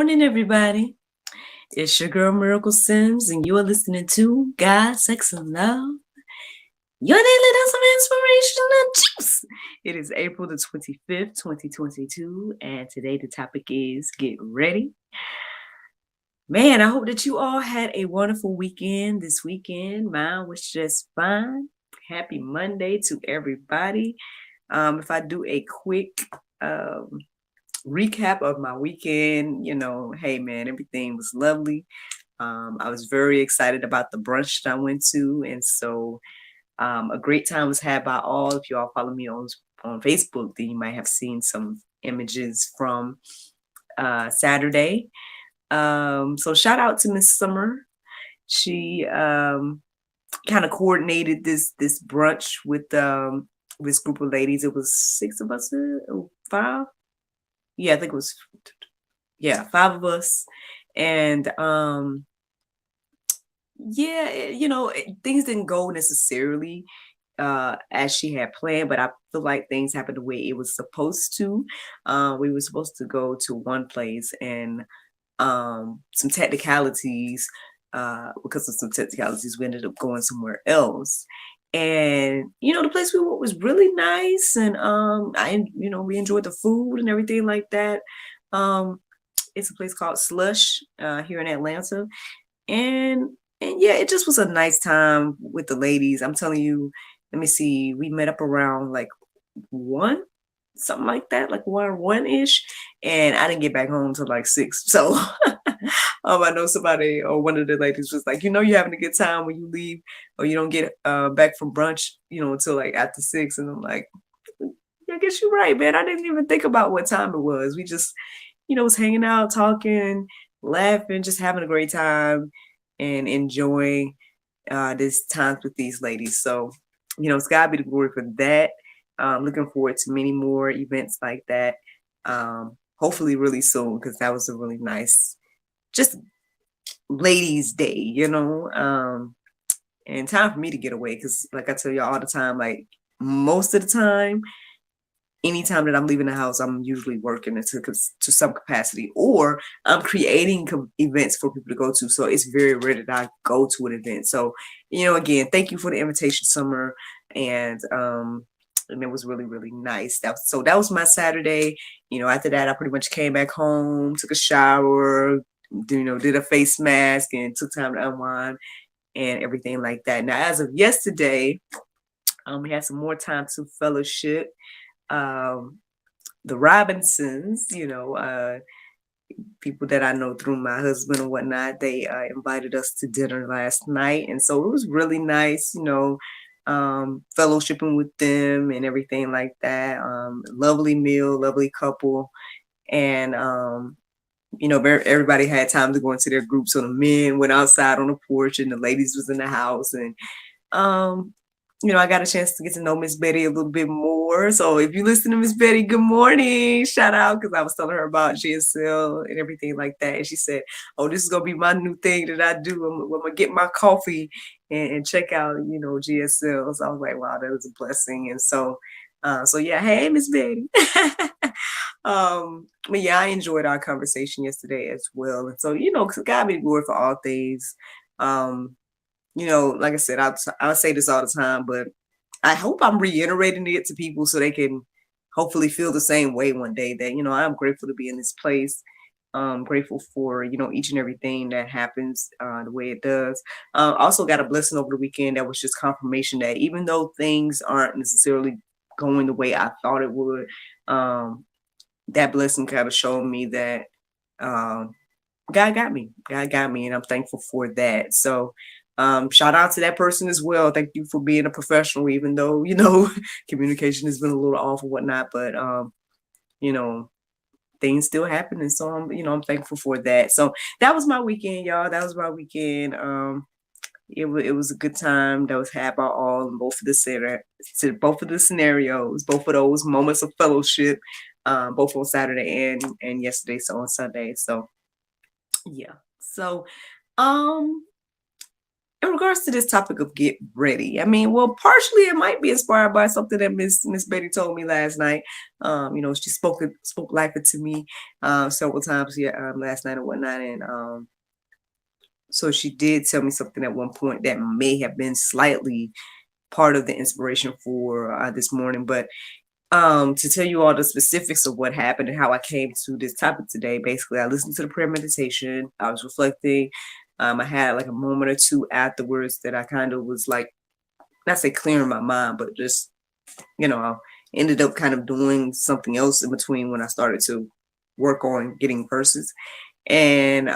morning, everybody. It's your girl Miracle Sims, and you are listening to God, Sex, and Love. Your daily dose of inspiration and juice. It is April the 25th, 2022, and today the topic is Get Ready. Man, I hope that you all had a wonderful weekend this weekend. Mine was just fine. Happy Monday to everybody. If I do a quick recap of my weekend, hey man, everything was lovely. I was very excited about the brunch that I went to, and so a great time was had by all. If you all follow me on Facebook, then you might have seen some images from Saturday. So shout out to Miss Summer. She kind of coordinated this brunch with this group of ladies. It was 6 of us, 5. Yeah, I think it was 5 of us. And things didn't go necessarily as she had planned, but I feel like things happened the way it was supposed to. We were supposed to go to one place, and some technicalities, because of some technicalities, we ended up going somewhere else. And the place we went was really nice, and we enjoyed the food and everything like that. It's a place called Slush here in Atlanta, and yeah, it just was a nice time with the ladies. I'm telling you, let me see, we met up around like 1, something like that, like 1-ish, and I didn't get back home till like 6. So I know somebody or one of the ladies was like, you're having a good time when you leave or you don't get back from brunch, until like after 6. And I'm like, yeah, I guess you're right, man. I didn't even think about what time it was. We just, was hanging out, talking, laughing, just having a great time and enjoying this time with these ladies. So, it's gotta be the glory for that. Looking forward to many more events like that. Hopefully really soon, because that was a really nice, just ladies' day, and time for me to get away. Because like I tell you all the time, like most of the time, anytime that I'm leaving the house, I'm usually working to some capacity, or I'm creating events for people to go to. So it's very rare that I go to an event. So, again, thank you for the invitation, Summer. And it was really, really nice. That was my Saturday. After that, I pretty much came back home, took a shower, did a face mask, and took time to unwind and everything like that. Now, as of yesterday, we had some more time to fellowship. The Robinsons, people that I know through my husband and whatnot, they invited us to dinner last night. And so it was really nice, fellowshipping with them and everything like that. Lovely meal, lovely couple. And, everybody had time to go into their groups. So the men went outside on the porch and the ladies was in the house. And, I got a chance to get to know Miss Betty a little bit more. So if you listen to Miss Betty, good morning. Shout out, because I was telling her about GSL and everything like that. And she said, oh, this is going to be my new thing that I do. I'm going to get my coffee and check out, GSL. So I was like, wow, that was a blessing. And so yeah, hey, Miss Betty. But yeah, I enjoyed our conversation yesterday as well. And so, God be the glory for all things. Like I said, I'll say this all the time, but I hope I'm reiterating it to people so they can hopefully feel the same way one day that, I'm grateful to be in this place. Grateful for, each and everything that happens the way it does. Also got a blessing over the weekend that was just confirmation that even though things aren't necessarily going the way I thought it would, that blessing kind of showed me that God got me. God got me, and I'm thankful for that. So shout out to that person as well. Thank you for being a professional, even though, communication has been a little off and whatnot, but, things still happen. And so I'm thankful for that. So that was my weekend, y'all. That was my weekend. It was a good time that was had by all in both of the scenarios, both of those moments of fellowship, both on Saturday and yesterday. So on Sunday. So yeah. So, in regards to this topic of get ready, I mean, well, partially it might be inspired by something that Miss Betty told me last night. She spoke life into me several times last night and whatnot, and so she did tell me something at one point that may have been slightly part of the inspiration for this morning. But to tell you all the specifics of what happened and how I came to this topic today, basically, I listened to the prayer meditation. I was reflecting. I had like a moment or two afterwards that I kind of was like, not say clearing my mind, but just, I ended up kind of doing something else in between when I started to work on getting verses. And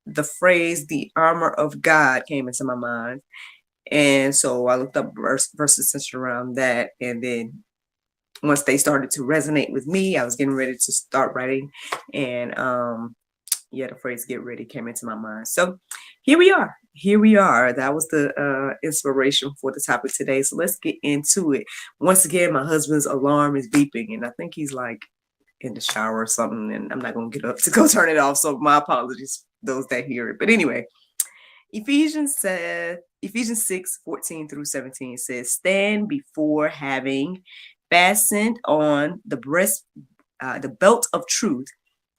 the phrase, the armor of God, came into my mind. And so I looked up verses centered around that. And then once they started to resonate with me, I was getting ready to start writing. And the phrase get ready came into my mind. So here we are. That was the inspiration for the topic today. So let's get into it. Once again, my husband's alarm is beeping, and I think he's like in the shower or something, and I'm not going to get up to go turn it off. So my apologies those that hear it. But anyway, Ephesians 6:14-17 says, stand before having fastened on the belt of truth,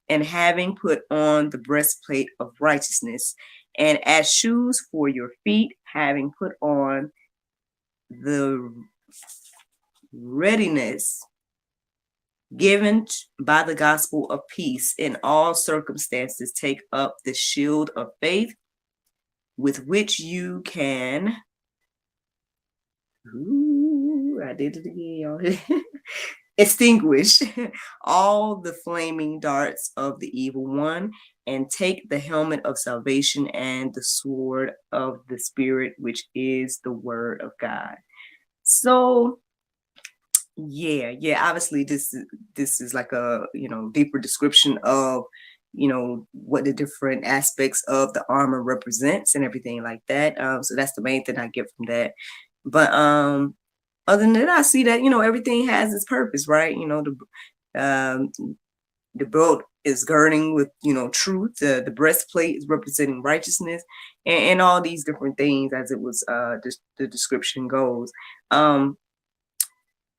and having put on the breastplate of righteousness, and as shoes for your feet, having put on the readiness given by the gospel of peace. In all circumstances, take up the shield of faith, with which you can, I did it again, y'all. Extinguish all the flaming darts of the evil one, and take the helmet of salvation and the sword of the Spirit, which is the word of God. So obviously this is like a deeper description of what the different aspects of the armor represents and everything like that. So that's the main thing I get from that. But other than that, I see that everything has its purpose, right? The belt is girding with truth. The breastplate is representing righteousness, and all these different things as it was the description goes.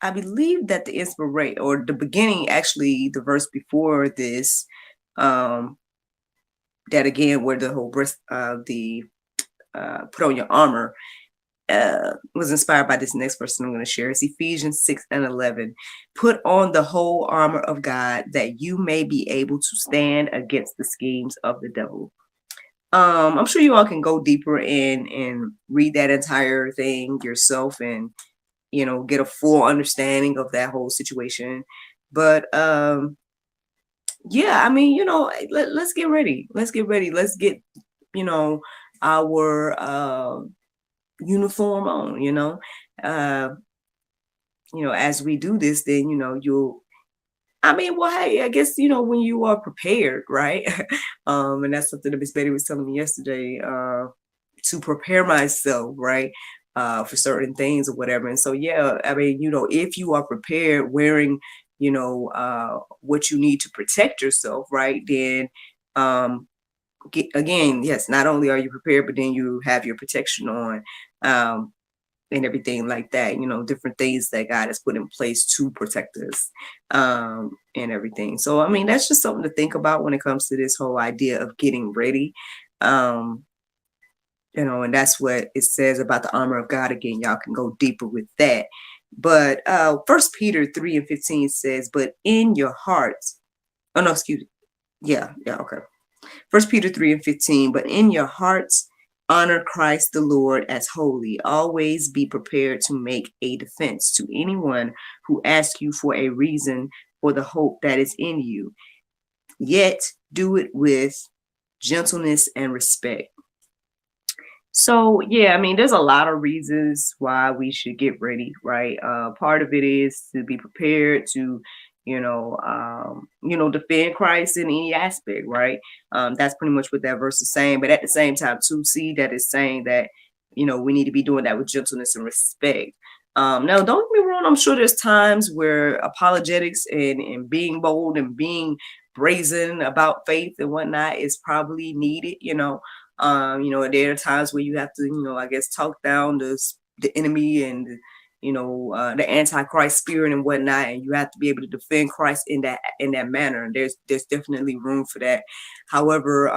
I believe that the inspiration, or the beginning, actually the verse before this, that again where the whole breast put on your armor, was inspired by this next person I'm going to share. It's Ephesians 6:11. Put on the whole armor of God, that you may be able to stand against the schemes of the devil. I'm sure you all can go deeper and read that entire thing yourself and get a full understanding of that whole situation. But I mean, let's get ready. Let's get our uniform on, as we do this, then hey, I guess when you are prepared, right? And that's something that Miss Betty was telling me yesterday, to prepare myself, right, for certain things or whatever. And so I mean, if you are prepared, wearing what you need to protect yourself, right, then again, yes, not only are you prepared, but then you have your protection on, and everything like that, different things that God has put in place to protect us, and everything. So, I mean, that's just something to think about when it comes to this whole idea of getting ready. And that's what it says about the armor of God. Again, y'all can go deeper with that. But 1 Peter 3:15 says, but in your hearts, oh no, excuse me. Okay. 1 Peter 3:15, but in your hearts, honor Christ the Lord as holy. Always be prepared to make a defense to anyone who asks you for a reason for the hope that is in you. Yet do it with gentleness and respect. So, I mean, there's a lot of reasons why we should get ready, right? Part of it is to be prepared to defend Christ in any aspect, right? That's pretty much what that verse is saying. But at the same time, too, see that it's saying that, we need to be doing that with gentleness and respect. Now, don't get me wrong. I'm sure there's times where apologetics and being bold and being brazen about faith and whatnot is probably needed, There are times where you have to, I guess, talk down the enemy and the antichrist spirit and whatnot, and you have to be able to defend Christ in that manner. And there's definitely room for that. However,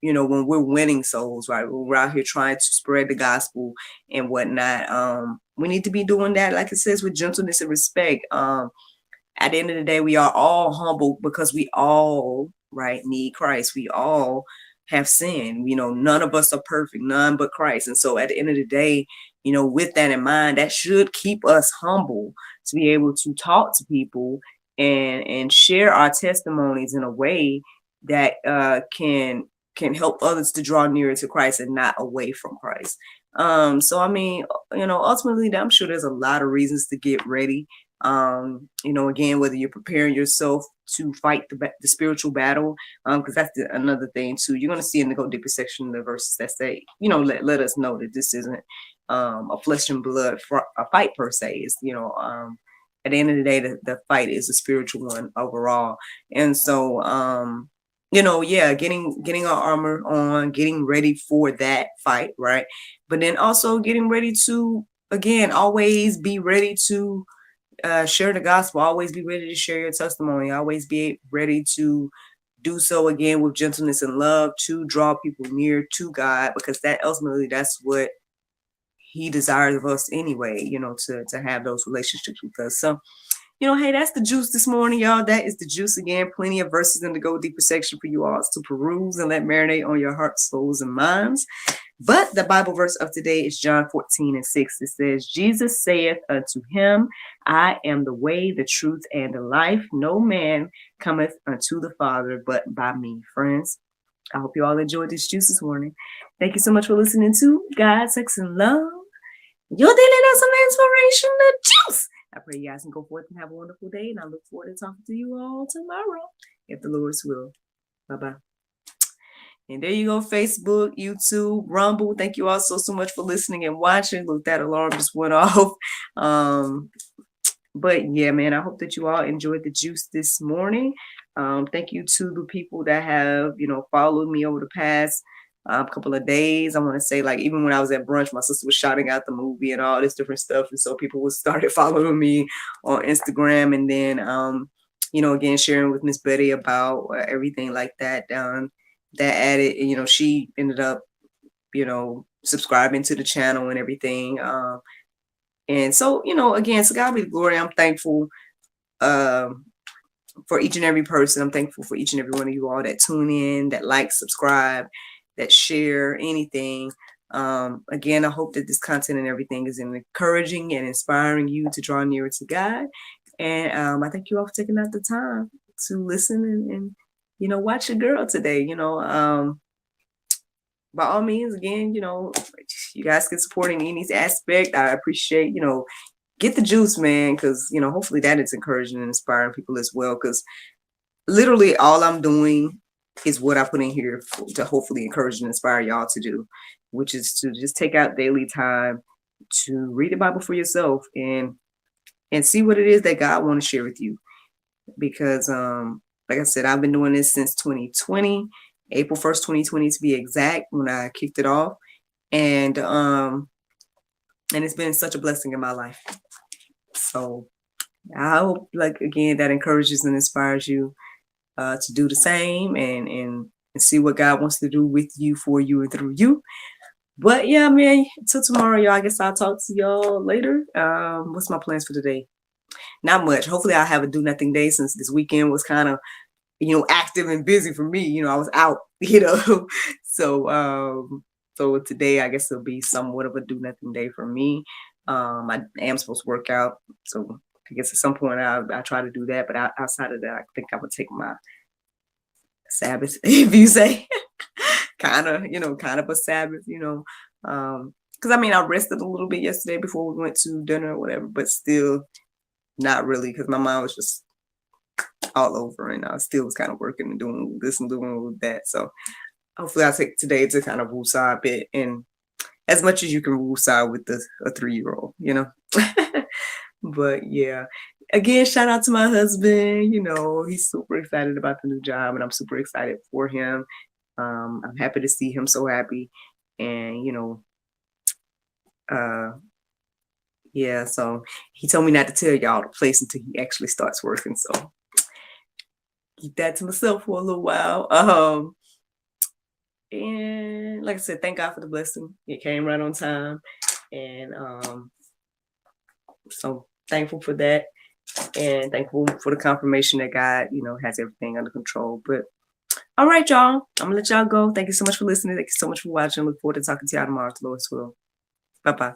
when we're winning souls, right, when we're out here trying to spread the gospel and whatnot, we need to be doing that, like it says, with gentleness and respect. At the end of the day, we are all humble because we all, right, need Christ. We all have sinned. None of us are perfect, none but Christ. And so at the end of the day, with that in mind, that should keep us humble to be able to talk to people and share our testimonies in a way that can help others to draw nearer to Christ and not away from Christ. So I mean, ultimately, I'm sure there's a lot of reasons to get ready. Again, whether you're preparing yourself to fight the spiritual battle, because that's another thing too. You're going to see in the Go Deeper section the verses that say, let us know that this isn't a flesh and blood a fight per se. It's, at the end of the day, the fight is a spiritual one overall. And so, getting our armor on, getting ready for that fight, right? But then also getting ready to, again, always be ready to share the gospel, always be ready to share your testimony, always be ready to do so again with gentleness and love to draw people near to God, because that's what he desires of us anyway, to have those relationships with us. So, hey, that's the juice this morning, y'all. That is the juice again. Plenty of verses in the Go Deeper section for you all to peruse and let marinate on your hearts, souls, and minds. But the Bible verse of today is John 14:6. It says, Jesus saith unto him, I am the way, the truth, and the life. No man cometh unto the Father but by me. Friends, I hope you all enjoyed this juice this morning. Thank you so much for listening to God, Sex, and Love. Your daily lesson inspiration, the juice. I pray you guys can go forth and have a wonderful day, and I look forward to talking to you all tomorrow, if the Lord's will. Bye-bye. And there you go, Facebook, YouTube, Rumble. Thank you all so much for listening and watching. Look, that alarm just went off. But yeah, man, I hope that you all enjoyed the juice this morning. Thank you to the people that have, followed me over the past couple of days. I want to say, like, even when I was at brunch, my sister was shouting out the movie and all this different stuff. And so people started following me on Instagram. And then, again, sharing with Miss Betty about everything like that. That added, she ended up, subscribing to the channel and everything. And so, again, so God be the glory. I'm thankful for each and every person. I'm thankful for each and every one of you all that tune in, that like, subscribe, that share, anything. Again, I hope that this content and everything is encouraging and inspiring you to draw nearer to God. And I thank you all for taking out the time to listen and watch your girl today. By all means, again, you guys can support in any aspect. I appreciate, get the juice, man, because, hopefully that is encouraging and inspiring people as well, because literally all I'm doing is what I put in here to hopefully encourage and inspire y'all to do, which is to just take out daily time to read the Bible for yourself and see what it is that God wants to share with you. Because, like I said, I've been doing this since 2020, April 1st, 2020 to be exact, when I kicked it off. And it's been such a blessing in my life. So I hope, like, again, that encourages and inspires you to do the same and see what God wants to do with you, for you, and through you. But yeah, man, until tomorrow, y'all. I guess I'll talk to y'all later. What's my plans for today? Not much. Hopefully I'll have a do nothing day, since this weekend was kind of, active and busy for me. I was out, So today, I guess it'll be somewhat of a do nothing day for me. I am supposed to work out, so I guess at some point I'll try to do that. But outside of that, I think I would take my Sabbath, if you say, kind of a Sabbath, because I rested a little bit yesterday before we went to dinner or whatever, but still not really, because my mind was just all over, and I still was kind of working and doing this and doing that. So hopefully I'll take today to kind of woosah a bit, and as much as you can woosah with a 3-year-old, But yeah, again, shout out to my husband. He's super excited about the new job, and I'm super excited for him. I'm happy to see him so happy. And, yeah, so he told me not to tell y'all the place until he actually starts working. So keep that to myself for a little while. And like I said, thank God for the blessing. It came right on time. And so thankful for that. And thankful for the confirmation that God, has everything under control. But all right, y'all. I'm gonna let y'all go. Thank you so much for listening. Thank you so much for watching. Look forward to talking to y'all tomorrow. To Lord's will. Bye-bye.